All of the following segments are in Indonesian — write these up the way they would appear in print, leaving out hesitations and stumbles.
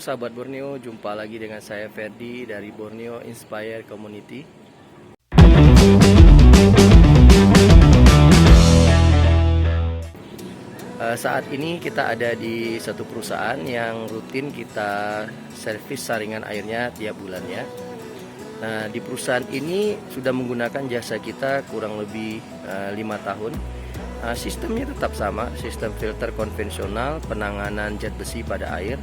sahabat Borneo, jumpa lagi dengan saya Ferdi dari Borneo Inspire Community. Saat ini kita ada di satu perusahaan yang rutin kita servis saringan airnya tiap bulannya. Nah, di perusahaan ini sudah menggunakan jasa kita kurang lebih 5 tahun. Sistemnya tetap sama, sistem filter konvensional, penanganan zat besi pada air.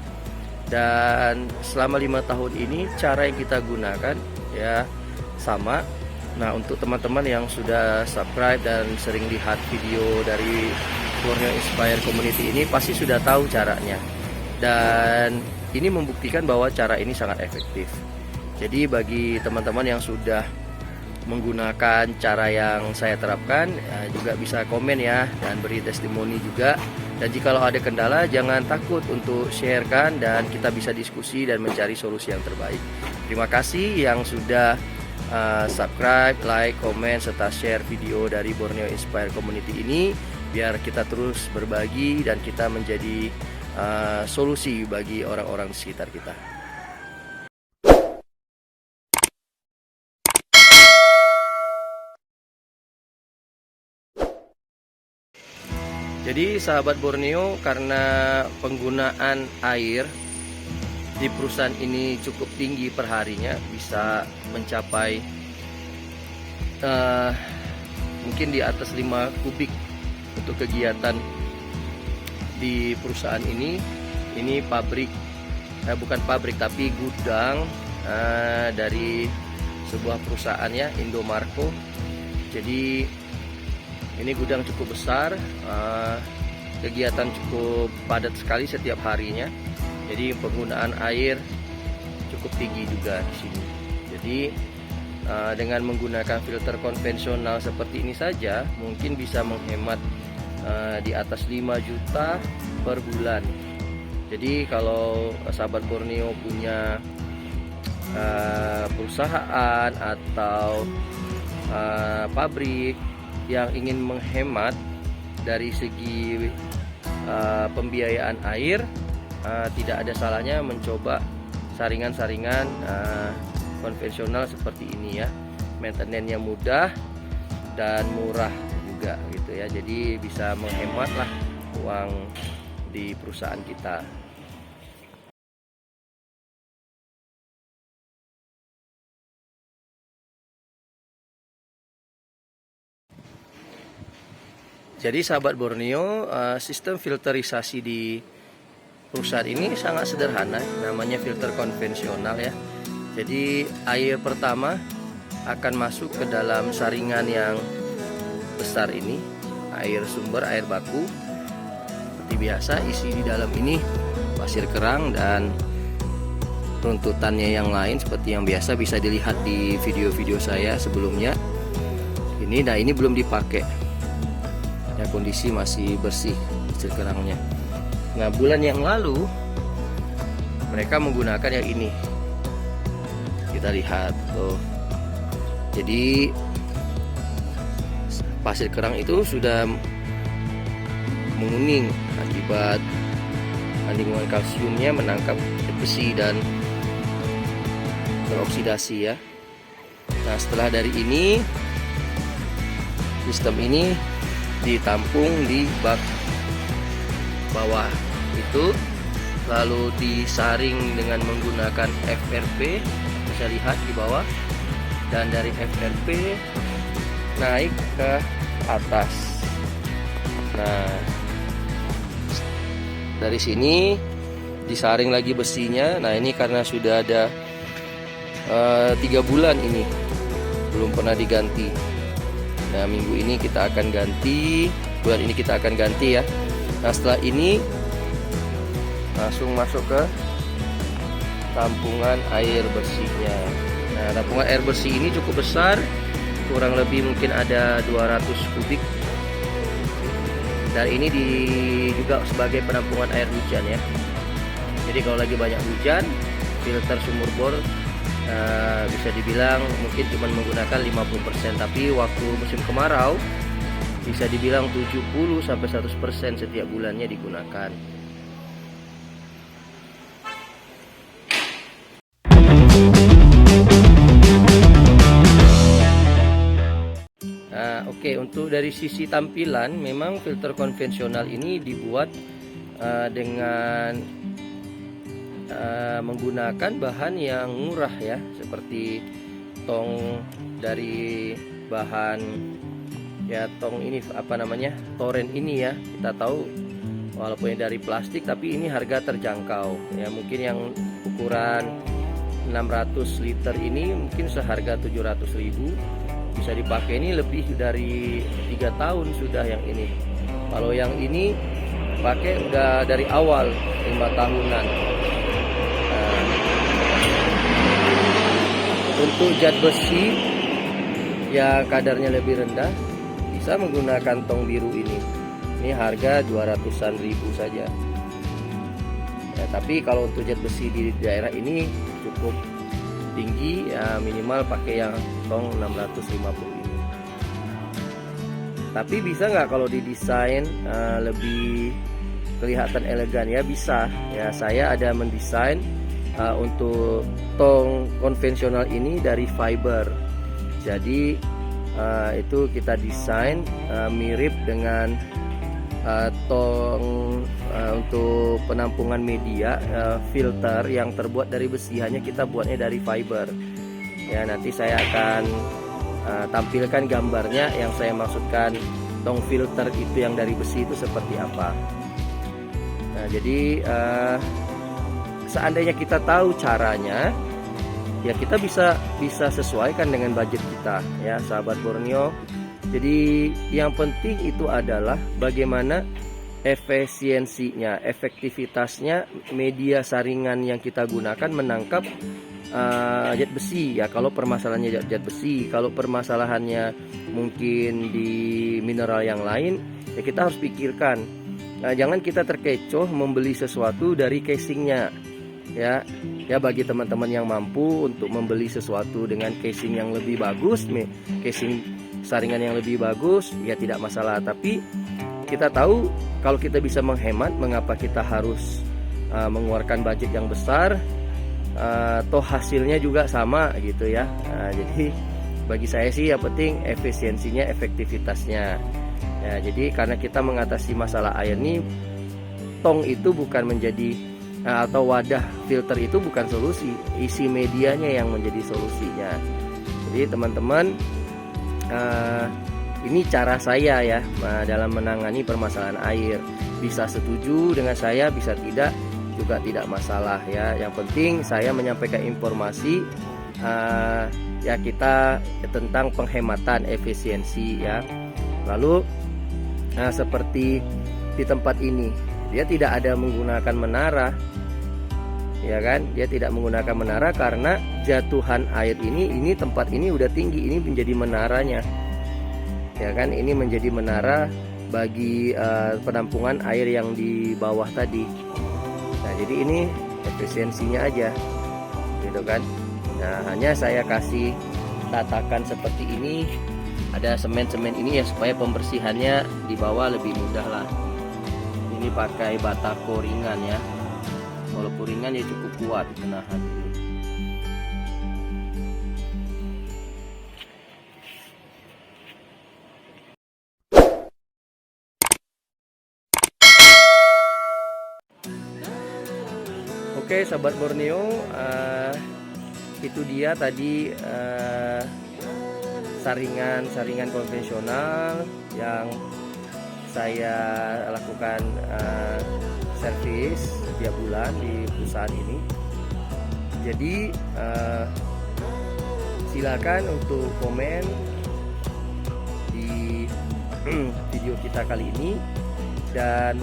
Dan selama 5 tahun ini cara yang kita gunakan ya sama. Nah, untuk teman-teman yang sudah subscribe dan sering lihat video dari Borneo Inspire Community ini pasti sudah tahu caranya. Dan ini membuktikan bahwa cara ini sangat efektif. Jadi bagi teman-teman yang sudah menggunakan cara yang saya terapkan juga bisa komen ya dan beri testimoni juga. Dan jika ada kendala jangan takut untuk sharekan dan kita bisa diskusi dan mencari solusi yang terbaik. Terima kasih yang sudah subscribe, like, komen, serta share video dari Borneo Inspire Community ini biar kita terus berbagi dan kita menjadi solusi bagi orang-orang di sekitar kita. Jadi sahabat Borneo, karena penggunaan air di perusahaan ini cukup tinggi perharinya, bisa mencapai mungkin di atas 5 kubik untuk kegiatan di perusahaan ini. Ini pabrik, bukan pabrik tapi gudang dari sebuah perusahaan ya, Indomarko. Jadi ini gudang cukup besar, kegiatan cukup padat sekali setiap harinya. Jadi penggunaan air cukup tinggi juga di sini. Jadi dengan menggunakan filter konvensional seperti ini saja mungkin bisa menghemat di atas 5 juta per bulan. Jadi kalau sahabat Borneo punya perusahaan atau pabrik yang ingin menghemat dari segi pembiayaan air, tidak ada salahnya mencoba saringan-saringan konvensional seperti ini ya. Maintenance-nya mudah dan murah juga gitu ya. Jadi bisa menghematlah uang di perusahaan kita. Jadi sahabat Borneo, sistem filterisasi di perusahaan ini sangat sederhana, namanya filter konvensional ya. Jadi air pertama akan masuk ke dalam saringan yang besar ini, air sumber, air baku. Seperti biasa isi di dalam ini pasir kerang dan runtutannya yang lain seperti yang biasa bisa dilihat di video-video saya sebelumnya. Nah ini belum dipakai. Ya, kondisi masih bersih pasir kerangnya. Nah, bulan yang lalu mereka menggunakan yang ini. Kita lihat tuh. Jadi pasir kerang itu sudah menguning akibat kandungan kalsiumnya menangkap besi dan teroksidasi ya. Nah, setelah dari ini sistem ini ditampung di bak bawah itu, lalu disaring dengan menggunakan FRP, bisa lihat di bawah, dan dari FRP naik ke atas. Nah, dari sini disaring lagi besinya. Nah, ini karena sudah ada 3 bulan ini belum pernah diganti. Nah, minggu ini kita akan ganti, bulan ini kita akan ganti ya. Nah, setelah ini langsung masuk ke tampungan air bersihnya. Nah, tampungan air bersih ini cukup besar, kurang lebih mungkin ada 200 kubik. Dan ini juga sebagai penampungan air hujan ya. Jadi kalau lagi banyak hujan, filter sumur bor bisa dibilang mungkin cuma menggunakan 50%, tapi waktu musim kemarau bisa dibilang 70-100% setiap bulannya digunakan. Oke, untuk dari sisi tampilan memang filter konvensional ini dibuat dengan menggunakan bahan yang murah ya, seperti tong dari bahan ya, tong ini apa namanya, toren ini ya. Kita tahu walaupun dari plastik tapi ini harga terjangkau ya, mungkin yang ukuran 600 liter ini mungkin seharga 700.000, bisa dipakai ini lebih dari 3 tahun sudah yang ini. Kalau yang ini pakai udah dari awal 5 tahunan. Untuk zat besi yang kadarnya lebih rendah bisa menggunakan tong biru ini. Ini harga 200-an ribu saja. Ya, tapi kalau untuk zat besi di daerah ini cukup tinggi ya, minimal pakai yang tong 650 ini. Tapi bisa nggak kalau didesain lebih kelihatan elegan? Ya bisa ya, saya ada mendesain untuk tong konvensional ini dari fiber. Jadi itu kita desain mirip dengan tong untuk penampungan media, filter yang terbuat dari besi, hanya kita buatnya dari fiber ya. Nanti saya akan tampilkan gambarnya yang saya maksudkan tong filter itu yang dari besi itu seperti apa. Nah, jadi seandainya kita tahu caranya ya, kita bisa sesuaikan dengan budget kita ya, sahabat Borneo. Jadi yang penting itu adalah bagaimana efisiensinya, efektivitasnya media saringan yang kita gunakan menangkap zat besi ya. Kalau permasalahannya zat besi, kalau permasalahannya mungkin di mineral yang lain ya, kita harus pikirkan. Jangan kita terkecoh membeli sesuatu dari casingnya ya. Ya, bagi teman-teman yang mampu untuk membeli sesuatu dengan casing yang lebih bagus, casing saringan yang lebih bagus ya tidak masalah. Tapi kita tahu kalau kita bisa menghemat, mengapa kita harus mengeluarkan budget yang besar, toh hasilnya juga sama gitu ya. Jadi bagi saya sih yang penting efisiensinya, efektivitasnya ya. Jadi karena kita mengatasi masalah air ini, tong itu bukan menjadi atau wadah filter itu bukan solusi, isi medianya yang menjadi solusinya. Jadi teman-teman, ini cara saya ya dalam menangani permasalahan air. Bisa setuju dengan saya, bisa tidak, juga tidak masalah ya. Yang penting saya menyampaikan informasi ya kita tentang penghematan, efisiensi ya. Lalu seperti di tempat ini, dia tidak ada menggunakan menara ya kan, dia tidak menggunakan menara karena jatuhan air ini tempat ini udah tinggi, ini menjadi menaranya ya kan. Ini menjadi menara bagi penampungan air yang di bawah tadi. Nah, jadi ini efisiensinya aja gitu kan. Nah, hanya saya kasih tatakan seperti ini, ada semen-semen ini ya, supaya pembersihannya di bawah lebih mudah lah. Ini pakai batako ringan ya, walaupun ringan ya cukup kuat menahan. Oke sahabat Borneo, itu dia tadi saringan konvensional yang saya lakukan servis setiap bulan di perusahaan ini. Jadi silakan untuk komen di video kita kali ini, dan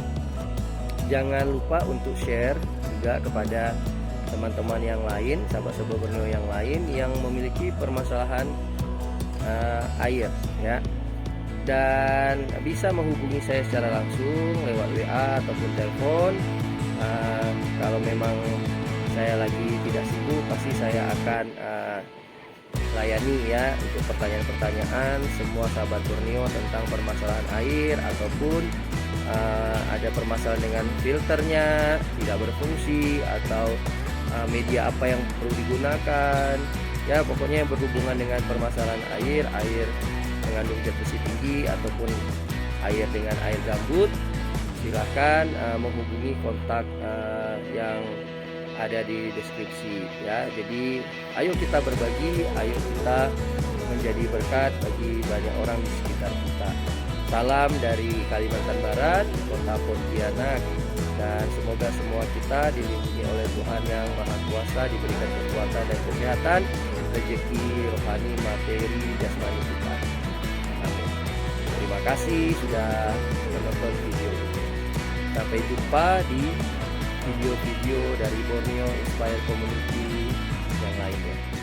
jangan lupa untuk share juga kepada teman-teman yang lain, sahabat-sahabat Borneo yang lain yang memiliki permasalahan air ya. Dan bisa menghubungi saya secara langsung lewat WA ataupun telepon. Kalau memang saya lagi tidak sibuk, pasti saya akan layani ya untuk pertanyaan-pertanyaan semua sahabat Borneo tentang permasalahan air, ataupun ada permasalahan dengan filternya tidak berfungsi, atau media apa yang perlu digunakan ya. Pokoknya yang berhubungan dengan permasalahan air mengandung zat besi tinggi ataupun air dengan air gambut, silakan menghubungi kontak yang ada di deskripsi ya. Jadi ayo kita berbagi, ayo kita menjadi berkat bagi banyak orang di sekitar kita. Salam dari Kalimantan Barat, Kota Pontianak, dan semoga semua kita dilindungi oleh Tuhan yang Maha Kuasa, diberikan kekuatan dan kesehatan, rezeki rohani, materi, jasmani kita. Amin. Terima kasih sudah menonton video ini. Sampai jumpa di video-video dari Borneo Inspire Community yang lainnya.